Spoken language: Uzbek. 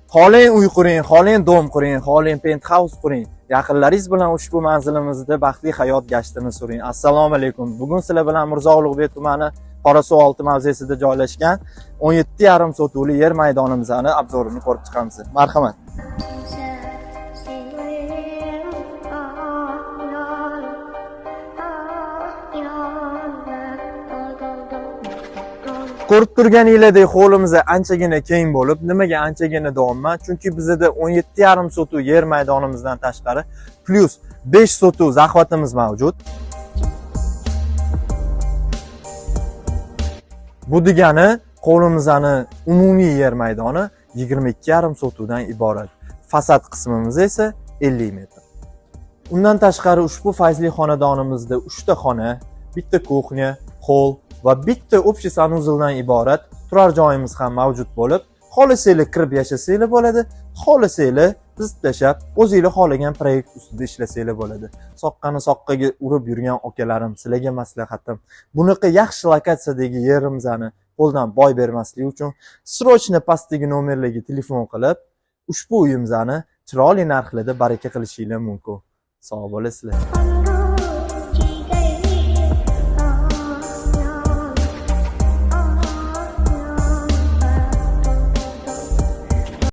Xohlang uy quring, xohlang dom quring, xohlang penthouse quring. Yaqinlaringiz bilan ushbu manzilimizda baxtli hayot gashtini suring. Assalomu alaykum. Bugun sizlar bilan Mirzo Ulug'bek tumani Qorasuv olti mavzesida joylashgan 17,5 sotuvli yer maydonimizni obzorini ko'rib chiqamiz. Marhamat. Ko'rib turganingizdek hovlimiz anchagina keng bo'lib, nimaga anchagina deyapman? Chunki bizda 17,5 sotuv yer maydonimizdan tashqari plus 5 sotuv zahvatimiz mavjud. Bu degani hovlimizning umumiy yer maydoni 22,5 sotuvdan iborat. Fasad qismimiz esa 50 metr. Undan tashqari ushbu fayzli xonadonimizda 3 ta xona, bitta kuxnya, hol va bitta общий sanuzildan iborat turar joyimiz ham mavjud bo'lib, xohlasanglar kirib yashasanglar bo'ladi, xohlasanglar buzib tashlab, o'zingizlar xohlagan proyekt ustida ishlasanglar bo'ladi. Soqqani soqqaga urib yurgan akalarim, sizlarga maslahatim, bunaqa yaxshi lokatsiyadagi yerimizni qo'ldan boy bermaslik uchun srochno pastdagi nomerlarga telefon qilib, ushbu uyimizni chiroyli narxlarda baraka qilishingiz mumkin. Sog' bo'lasizlar.